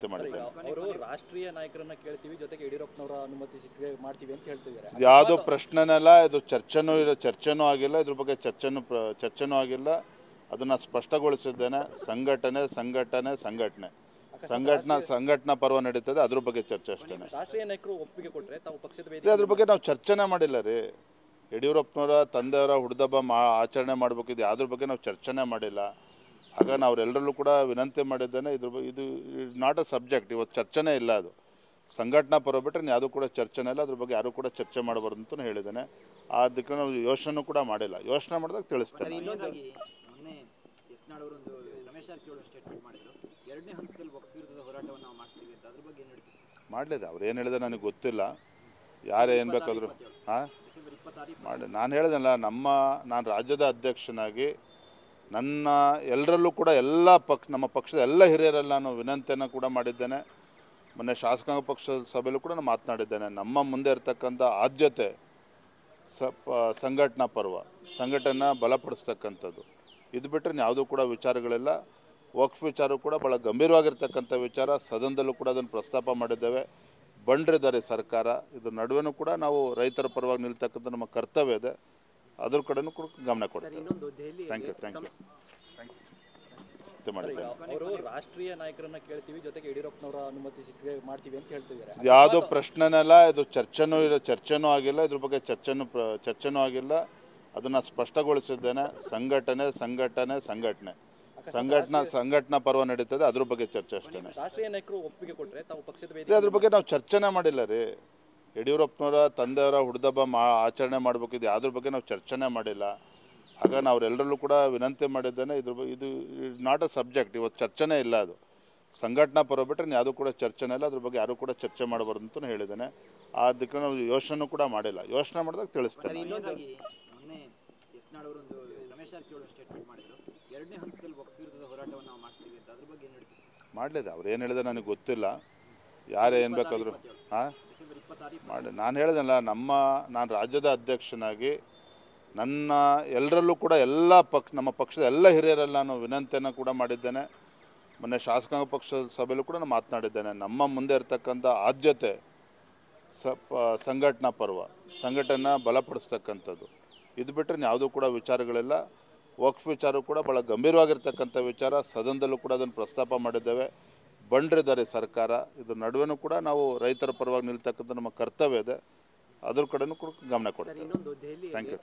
ಅವರು ರಾಷ್ಟ್ರೀಯ ನಾಯಕರನ್ನ ಕೇಳ್ತೀವಿ, ಜೊತೆಗೆ ಯಡಿಯೂರಪ್ಪನವರ ಅನುಮತಿ ಸಿಕ್ಕರೆ ಮಾಡ್ತೀವಿ ಅಂತ ಹೇಳ್ತಿದ್ದಾರೆ. ಯಾವುದೋ ಪ್ರಶ್ನೆನೆಲ್ಲ ಇದು ಚರ್ಚೆನೂ ಆಗಿಲ್ಲ, ಇದ್ರ ಬಗ್ಗೆ ಚರ್ಚೆನೂ ಆಗಿಲ್ಲ. ಅದನ್ನ ಸ್ಪಷ್ಟಗೊಳಿಸಿದ್ದೇನೆ. ಸಂಘಟನಾ ಪರ್ವ ನಡೀತದೆ, ಅದ್ರ ಬಗ್ಗೆ ಚರ್ಚೆ ಅಷ್ಟೇ. ರಾಷ್ಟ್ರೀಯ ನಾಯಕರು ಒಪ್ಪಿಗೆ ಕೊಟ್ಟರೆ ತಾವು ಪಕ್ಷದ ಅದ್ರ ಬಗ್ಗೆ ನಾವು ಚರ್ಚೆನೇ ಮಾಡಿಲ್ಲ ರೀ. ಯಡಿಯೂರಪ್ಪನವರ ತಂದೆಯವರ ಹುಡ್ದಬ್ಬ ಆಚರಣೆ ಮಾಡಬೇಕಿದ್ದು ಅದ್ರ ಬಗ್ಗೆ ನಾವು ಚರ್ಚೆನೇ ಮಾಡಿಲ್ಲ. ಆಗ ನಾವು ಅವರೆಲ್ಲರಲ್ಲೂ ಕೂಡ ವಿನಂತಿ ಮಾಡಿದ್ದೇನೆ. ಇದು ನಾಟ್ ಅ ಸಬ್ಜೆಕ್ಟ್, ಇವತ್ತು ಚರ್ಚೆನೇ ಇಲ್ಲ. ಅದು ಸಂಘಟನಾ ಪರ್ವ ಬಿಟ್ಟರೆ ಯಾವುದೂ ಕೂಡ ಚರ್ಚೆನೇ ಇಲ್ಲ. ಅದ್ರ ಬಗ್ಗೆ ಯಾರು ಕೂಡ ಚರ್ಚೆ ಮಾಡಬಾರ್ದು ಅಂತ ಹೇಳಿದ್ದೇನೆ. ಅದಕ್ಕೆ ನಾವು ಯೋಚನೆ ಕೂಡ ಮಾಡಿಲ್ಲ. ಯೋಚನೆ ಮಾಡಿದಾಗ ತಿಳಿಸ್ತೇನೆ. ಮಾಡಲಿಲ್ಲ, ಅವ್ರು ಏನು ಹೇಳಿದ್ರೆ ನನಗೆ ಗೊತ್ತಿಲ್ಲ. ಯಾರು ಏನು ಬೇಕಾದರೂ ಮಾಡಿ. ನಾನು ಹೇಳಿದೆನಲ್ಲ, ನಾನು ರಾಜ್ಯದ ಅಧ್ಯಕ್ಷನಾಗಿ ನನ್ನ ಎಲ್ಲರಲ್ಲೂ ಕೂಡ ನಮ್ಮ ಪಕ್ಷದ ಎಲ್ಲ ಹಿರಿಯರಲ್ಲಿ ನಾನು ವಿನಂತಿಯನ್ನು ಕೂಡ ಮಾಡಿದ್ದೇನೆ. ಮೊನ್ನೆ ಶಾಸಕಾಂಗ ಪಕ್ಷದ ಸಭೆಯಲ್ಲೂ ಕೂಡ ನಾನು ಮಾತನಾಡಿದ್ದೇನೆ. ನಮ್ಮ ಮುಂದೆ ಇರತಕ್ಕಂಥ ಆದ್ಯತೆ ಸಂಘಟನಾ ಪರ್ವ, ಸಂಘಟನೆ ಬಲಪಡಿಸ್ತಕ್ಕಂಥದ್ದು. ಇದು ಬಿಟ್ಟರೆ ಯಾವುದೂ ಕೂಡ ವಿಚಾರಗಳಿಲ್ಲ. ವಕ್ಫ್ ವಿಚಾರ ಕೂಡ ಭಾಳ ಗಂಭೀರವಾಗಿರ್ತಕ್ಕಂಥ ವಿಚಾರ. ಸದನದಲ್ಲೂ ಕೂಡ ಅದನ್ನು ಪ್ರಸ್ತಾಪ ಮಾಡಿದ್ದೇವೆ. ಬಂಡ್ರಿದ್ದಾರೆ ಸರ್ಕಾರ. ಇದ್ರ ನಡುವೆನೂ ಕೂಡ ನಾವು ರೈತರ ಪರವಾಗಿ ನಿಲ್ತಕ್ಕಂಥ ನಮ್ಮ ಕರ್ತವ್ಯ ಇದೆ. ಅದ್ರ ಕಡೆನೂ ಕೂಡ ಗಮನ ಕೊಡ್ತೇವೆ. Thank you. ಅವರು ರಾಷ್ಟ್ರೀಯ ನಾಯಕರನ್ನ ಕೇಳ್ತೀವಿ, ಜೊತೆಗೆ ಯಡಿಯೂರಪ್ಪನವರ ಅನುಮತಿ ಸಿಕ್ಕರೆ ಮಾಡ್ತೀವಿ ಅಂತ ಹೇಳ್ತಿದ್ದಾರೆ. ಯಾವುದೋ ಪ್ರಶ್ನೆನೆಲ್ಲ ಇದು ಚರ್ಚೆನೂ ಆಗಿಲ್ಲ, ಇದ್ರ ಬಗ್ಗೆ ಚರ್ಚೆನೂ ಆಗಿಲ್ಲ. ಅದನ್ನ ಸ್ಪಷ್ಟಗೊಳಿಸಿದ್ದೇನೆ. ಸಂಘಟನಾ ಪರ್ವ ನಡೀತದೆ, ಅದ್ರ ಬಗ್ಗೆ ಚರ್ಚೆ ಅಷ್ಟೇ. ರಾಷ್ಟ್ರೀಯ ನಾಯಕರು ಒಪ್ಪಿಗೆ ಕೊಟ್ಟರೆ ತಾವು ಪಕ್ಷದ ಅದ್ರ ಬಗ್ಗೆ ನಾವು ಚರ್ಚೆನೇ ಮಾಡಿಲ್ಲ ರೀ. ಯಡಿಯೂರಪ್ಪನವರ ತಂದೆಯವರ ಹುಡ್ದಬ್ಬ ಆಚರಣೆ ಮಾಡಬೇಕಿದ್ದು ಅದ್ರ ಬಗ್ಗೆ ನಾವು ಚರ್ಚೆನೇ ಮಾಡಿಲ್ಲ. ಆಗ ನಾವು ಅವರೆಲ್ಲರಲ್ಲೂ ಕೂಡ ವಿನಂತಿ ಮಾಡಿದ್ದೇನೆ. ಇದು ನಾಟ್ ಅ ಸಬ್ಜೆಕ್ಟ್, ಇವತ್ತು ಚರ್ಚೆನೇ ಇಲ್ಲ. ಅದು ಸಂಘಟನಾ ಪರ್ವ ಬಿಟ್ಟರೆ ಯಾವುದೂ ಕೂಡ ಚರ್ಚೆನೇ ಇಲ್ಲ. ಅದ್ರ ಬಗ್ಗೆ ಯಾರು ಕೂಡ ಚರ್ಚೆ ಮಾಡಬಾರ್ದು ಅಂತ ಹೇಳಿದ್ದೇನೆ. ಅದಕ್ಕೆ ನಾವು ಯೋಚನೆ ಕೂಡ ಮಾಡಿಲ್ಲ. ಯೋಚನೆ ಮಾಡಿದಾಗ ತಿಳಿಸ್ತೇನೆ. ಮಾಡಲಿಲ್ಲ, ಅವ್ರು ಏನು ಹೇಳಿದ್ರೆ ನನಗೆ ಗೊತ್ತಿಲ್ಲ. ಯಾರು ಏನು ಬೇಕಾದರೂ ಮಾಡಿ. ನಾನು ಹೇಳಿದೆನಲ್ಲ, ನಾನು ರಾಜ್ಯದ ಅಧ್ಯಕ್ಷನಾಗಿ ನನ್ನ ಎಲ್ಲರಲ್ಲೂ ಕೂಡ ನಮ್ಮ ಪಕ್ಷದ ಎಲ್ಲ ಹಿರಿಯರಲ್ಲಿ ನಾನು ವಿನಂತಿಯನ್ನು ಕೂಡ ಮಾಡಿದ್ದೇನೆ. ಮೊನ್ನೆ ಶಾಸಕಾಂಗ ಪಕ್ಷದ ಸಭೆಯಲ್ಲೂ ಕೂಡ ನಾನು ಮಾತನಾಡಿದ್ದೇನೆ. ನಮ್ಮ ಮುಂದೆ ಇರತಕ್ಕಂಥ ಆದ್ಯತೆ ಸಂಘಟನಾ ಪರ್ವ, ಸಂಘಟನೆ ಬಲಪಡಿಸ್ತಕ್ಕಂಥದ್ದು. ಇದು ಬಿಟ್ಟರೆ ಯಾವುದೂ ಕೂಡ ವಿಚಾರಗಳಿಲ್ಲ. ವಕ್ಫ್ ವಿಚಾರ ಕೂಡ ಭಾಳ ಗಂಭೀರವಾಗಿರ್ತಕ್ಕಂಥ ವಿಚಾರ. ಸದನದಲ್ಲೂ ಕೂಡ ಅದನ್ನು ಪ್ರಸ್ತಾಪ ಮಾಡಿದ್ದೇವೆ. ಬಂಡ್ರಿದ್ದಾರೆ ಸರ್ಕಾರ. ಇದ್ರ ನಡುವೆನೂ ಕೂಡ ನಾವು ರೈತರ ಪರವಾಗಿ ನಿಲ್ತಕ್ಕಂಥ ನಮ್ಮ ಕರ್ತವ್ಯ ಇದೆ. ಅದ್ರ ಕಡೆನೂ ಕೂಡ ಗಮನ ಕೊಡ್ತೇವೆ. Thank you.